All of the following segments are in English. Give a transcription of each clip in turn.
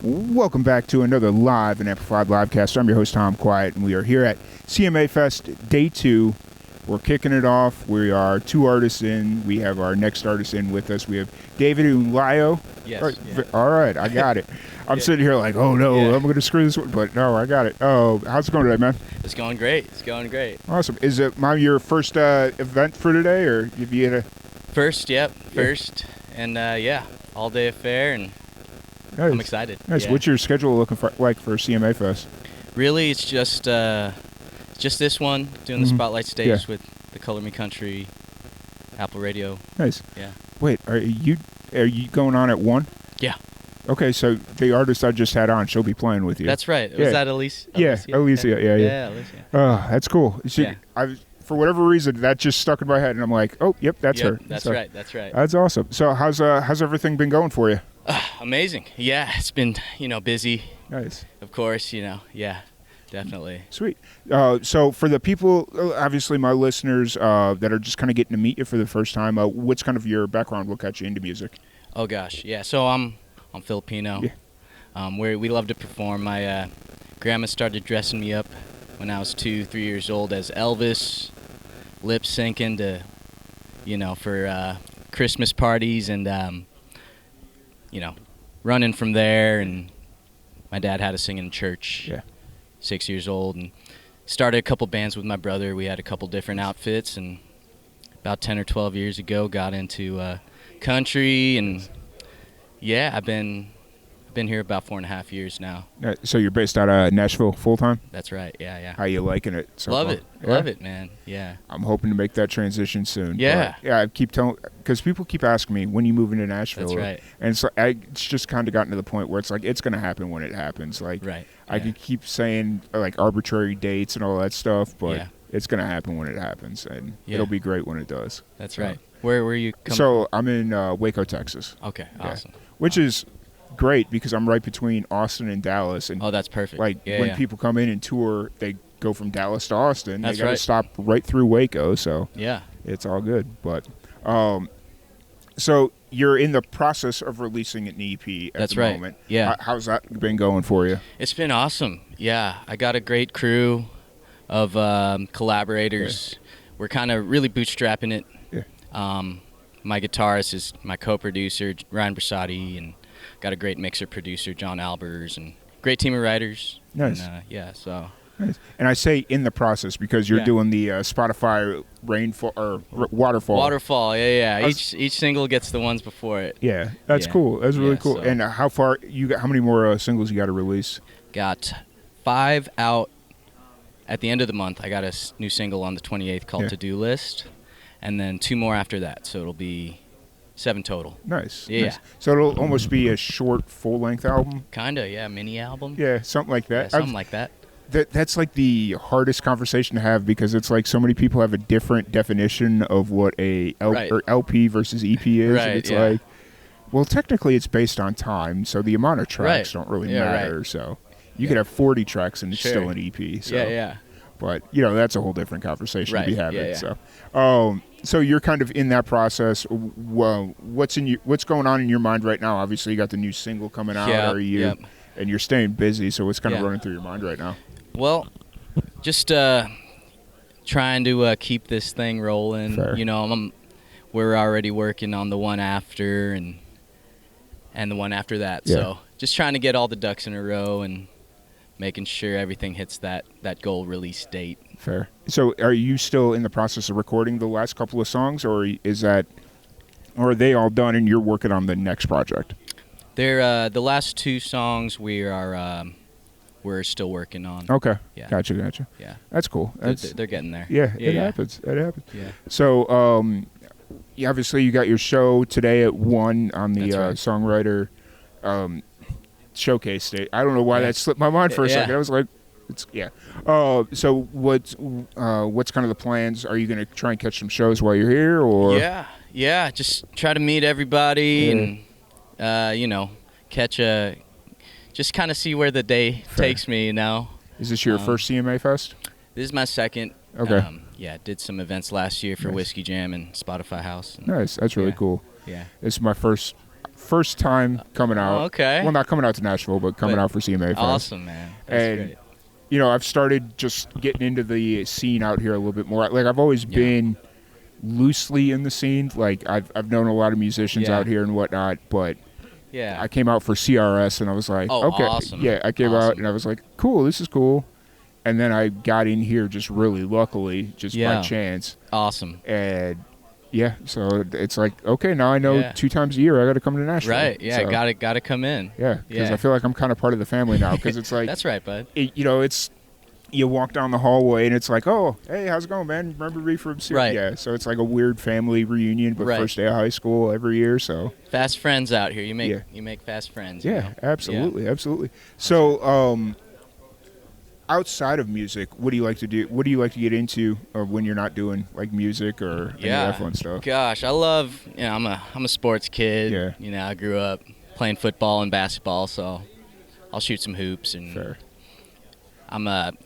Welcome back to another live and amplified livecast. I'm your host, Tom Quiet, and we are here at CMA Fest Day 2. We're kicking it off. We are 2 artists in. We have our next artist in with us. We have David Unlayao. Yes. All right, I got it. I'm sitting here like, oh no, I'm going to screw this one, but no, I got it. Oh, how's it going today, man? It's going great. Awesome. Is it your first event for today, or have you had a... First, first. And all day affair, and Nice. I'm excited. Nice. Yeah. What's your schedule looking like for CMA Fest? Really, it's just this one, doing the spotlight stage with the Color Me Country, Apple Radio. Nice. Yeah. Wait, are you going on at 1? Yeah. Okay, so the artist I just had on, she'll be playing with you. That's right. Was that Elise? Yeah, Alicia. Yeah. Alicia. Oh, that's cool. For whatever reason, that just stuck in my head, and I'm like, oh, yep, that's her. That's right. That's awesome. So how's everything been going for you? Amazing. Yeah, it's been, busy. Nice. Of course, yeah, definitely. Sweet. So for the people, obviously my listeners that are just kind of getting to meet you for the first time, what's kind of your background? What got you into music? Oh gosh, yeah. So I'm Filipino. Yeah. We love to perform. My grandma started dressing me up when I was 2-3 years old as Elvis, lip syncing to, for Christmas parties, and running from there. And my dad had us singing in church. Yeah. 6 years old, and started a couple bands with my brother. We had a couple different outfits, and about 10 or 12 years ago got into country, and I've been here about 4.5 years now. So you're based out of Nashville full time? That's right. Yeah. How you liking it so Love far? it. Love it, man. Yeah. I'm hoping to make that transition soon. Yeah. But, I keep telling, because people keep asking me, when you move into Nashville? That's right. And it's just kind of gotten to the point where it's like, it's going to happen when it happens. Like, right. I can keep saying like arbitrary dates and all that stuff, but it's going to happen when it happens, and it'll be great when it does. That's right. Where are you coming So I'm in Waco, Texas. Okay, awesome. Which is great because I'm right between Austin and Dallas. And that's perfect. Like when people come in and tour, they go from Dallas to Austin. That's they got to right. stop right through Waco, so it's all good. But so you're in the process of releasing an EP at the moment. Yeah. How's that been going for you? It's been awesome. Yeah, I got a great crew of collaborators. Yeah. We're kind of really bootstrapping it. Yeah. My guitarist is my co-producer, Ryan Brasati, and got a great mixer producer, John Albers, and great team of writers. Nice. And, so. Nice. And I say in the process because you're doing the Spotify rainfall or waterfall. Waterfall, yeah. Each single gets the ones before it. Yeah, that's cool. That's really cool. So. And how many more singles you got to release? Got 5 out at the end of the month. I got a new single on the 28th called To-Do List, and then 2 more after that. So it'll be 7 total. Nice. Yeah. Nice. So it'll almost be a short, full-length album? Kinda, yeah. Mini album. Yeah, something like that. Yeah, something like that. That's like the hardest conversation to have because it's like so many people have a different definition of what a or LP versus EP is. Right, and it's like, well, technically it's based on time, so the amount of tracks don't really matter. Right. So you could have 40 tracks and it's still an EP. So. Yeah. But, that's a whole different conversation to be having. Yeah. So you're kind of in that process. What's going on in your mind right now? Obviously, you got the new single coming out. And you're staying busy, so what's kind of running through your mind right now? Well, just trying to keep this thing rolling. Fair. We're already working on the one after and the one after that. Yeah. So just trying to get all the ducks in a row and making sure everything hits that goal release date. Fair. So are you still in the process of recording the last couple of songs, or are they all done and you're working on the next project? They're the last 2 songs we're still working on. Okay. Yeah. Gotcha. Yeah. That's cool. They're getting there. Yeah, it happens. It happens. Yeah. So obviously you got your show today at 1 on the songwriter showcase day. I don't know why that slipped my mind for a second. I was like, so what's kind of the plans? Are you going to try and catch some shows while you're here, or? Yeah. Just try to meet everybody and just kind of see where the day takes me. Is this your first CMA Fest? This is my second. Okay. Did some events last year for Whiskey Jam and Spotify House. Nice. That's really cool. Yeah. This is my first first time coming out. Oh, okay. Well, not coming out to Nashville, but coming out for CMA Fest. Awesome, man. That's And great. you know, I've started just getting into the scene out here a little bit more. Like I've always been loosely in the scene. Like I've known a lot of musicians out here and whatnot, but Yeah. I came out for CRS and I was like, Oh, okay, awesome. yeah. I came out Awesome. and I was like, cool, this is cool. And then I got in here just really luckily, just by chance. Awesome. And yeah, so it's like, okay, now I know 2 times a year I got to come to Nashville. Right. Yeah. So, Gotta come in. yeah, because I feel like I'm kind of part of the family now. Because it's like That's right, bud. you know, it's you walk down the hallway and it's like, oh, hey, how's it going, man? Remember me from CMA? Right. Yeah. So it's like a weird family reunion, but first day of high school every year. So Fast friends out here. You make fast friends. yeah, you know? absolutely, absolutely. So outside of music, what do you like to do? What do you like to get into, or when you're not doing like music or any of that fun stuff? Gosh, I love. You know, I'm a sports kid. Yeah. You know, I grew up playing football and basketball, so I'll shoot some hoops and. Fair.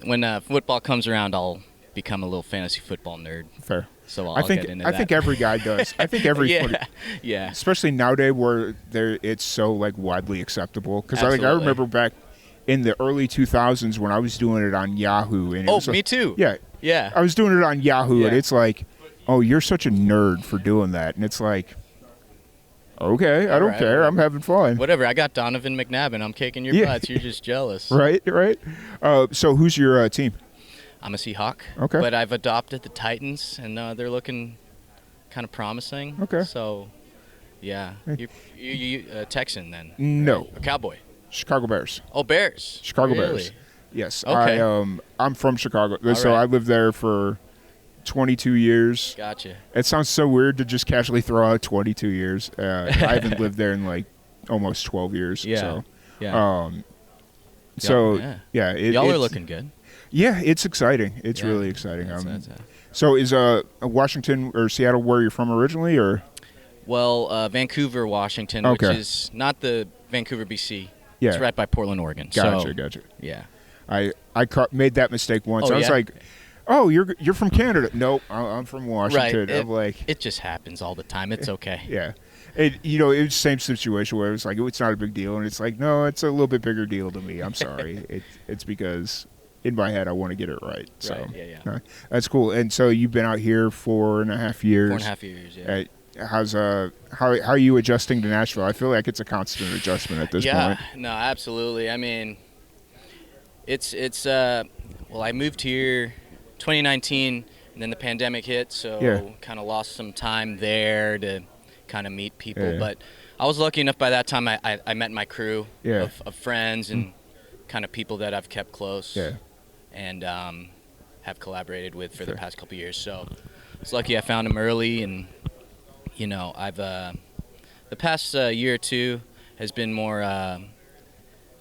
When football comes around, I'll become a little fantasy football nerd. Fair. So I'll I think get into that. I think every guy does. I think every yeah. especially nowadays where it's so like widely acceptable. Because I Absolutely. remember back in the early 2000s when I was doing it on Yahoo. And it was like, me too. Yeah. Yeah. I was doing it on Yahoo, and Yeah. it's like, oh, you're such a nerd for doing that. And it's like, okay, I don't care. I'm having fun. Whatever. I got Donovan McNabb, and I'm kicking your butts. You're just jealous. Right, right. So who's your team? I'm a Seahawk. Okay. But I've adopted the Titans, and they're looking kind of promising. Okay. So, yeah. You Texan then? No. A Cowboy. Chicago Bears. Oh, Bears. Chicago Really? Bears. Yes. Okay. I'm from Chicago, so right. I lived there for 22 years. Gotcha. It sounds so weird to just casually throw out 22 years. I haven't lived there in like almost 12 years. Yeah. So, Yeah. yeah. Y'all are looking good. Yeah, it's exciting. It's really exciting. So is Washington or Seattle where you're from originally, or? Well, Vancouver, Washington, which is not the Vancouver, BC. Yeah. It's right by Portland, Oregon. Gotcha. Yeah. I made that mistake once. Oh, I was yeah? like, "Oh, you're from Canada?" Nope, I'm from Washington. Right. I'm like, it just happens all the time. It's okay. yeah. It was the same situation where it was like, oh, it's not a big deal, and it's like, no, it's a little bit bigger deal to me. I'm sorry. It's because in my head I want to get it right. So Right. Yeah. that's cool. And so you've been out here 4.5 years. 4.5 years. Yeah. How are you adjusting to Nashville? I feel like it's a constant adjustment at this point. Yeah. No, absolutely. I mean, it's well, I moved here 2019, and then the pandemic hit, so kind of lost some time there to kind of meet people. Yeah. But I was lucky enough by that time I met my crew of friends and kind of people that I've kept close and have collaborated with for the past couple years. So I was lucky I found them early, and you know, I've the past year or two has been more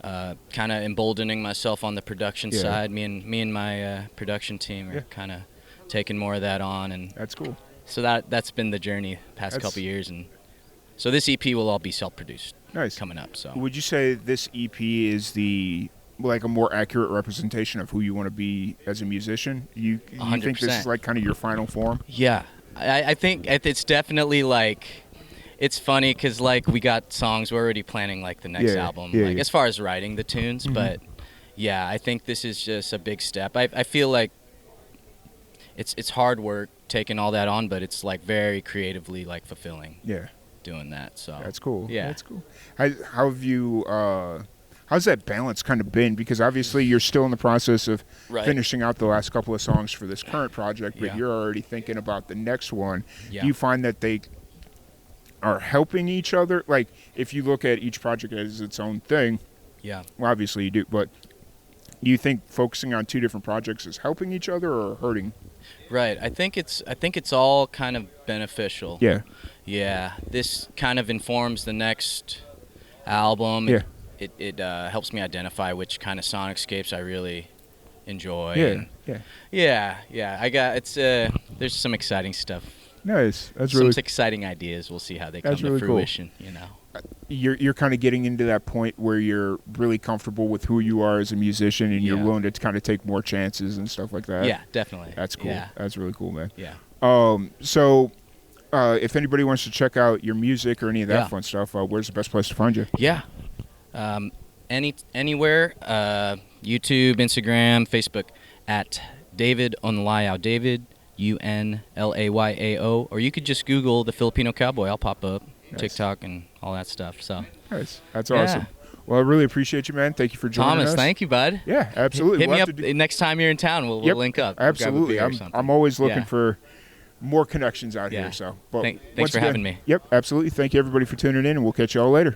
kind of emboldening myself on the production side. Me and my production team are kind of taking more of that on, and that's cool. So that's been the journey past couple years, and so this EP will all be self-produced. Nice. Coming up. So would you say this EP is like a more accurate representation of who you want to be as a musician? You think this is like kind of your final form? Yeah, I think it's definitely like. It's funny because like we got songs, we're already planning like the next album, as far as writing the tunes. But yeah, I think this is just a big step. I feel like it's hard work taking all that on, but it's like very creatively like fulfilling. Yeah, doing that. So that's cool. Yeah, that's cool. How have you? How's that balance kind of been? Because obviously you're still in the process of finishing out the last couple of songs for this current project, but you're already thinking about the next one. Do you find that they are helping each other? Like, if you look at each project as its own thing, well, obviously you do, but do you think focusing on two different projects is helping each other or hurting? Right. I think it's all kind of beneficial. Yeah. Yeah. This kind of informs the next album. Yeah. It helps me identify which kind of sonicascapes I really enjoy. Yeah. I got there's some exciting stuff. Nice. That's some really exciting ideas. We'll see how they come to fruition. Cool. You know. You're kind of getting into that point where you're really comfortable with who you are as a musician, and you're willing to kind of take more chances and stuff like that. Yeah, definitely. That's cool. Yeah. That's really cool, man. Yeah. So if anybody wants to check out your music or any of that Yeah. fun stuff, where's the best place to find you? Yeah. Anywhere. YouTube, Instagram, Facebook at David Unlayao. David Unlayao. Or you could just Google the Filipino Cowboy. I'll pop up. Nice. TikTok and all that stuff. So Nice. That's Yeah. awesome. Well, I really appreciate you, man. Thank you for joining Thomas, us. thank you, bud. Yeah, absolutely. Hit We'll me have up to do- next time you're in town. We'll Yep, link up. We'll grab a Absolutely. beer or something. I'm always looking Yeah. for more connections out Yeah. here. So, but Thanks once for again, having me. Yep, absolutely. Thank you everybody for tuning in, and we'll catch you all later.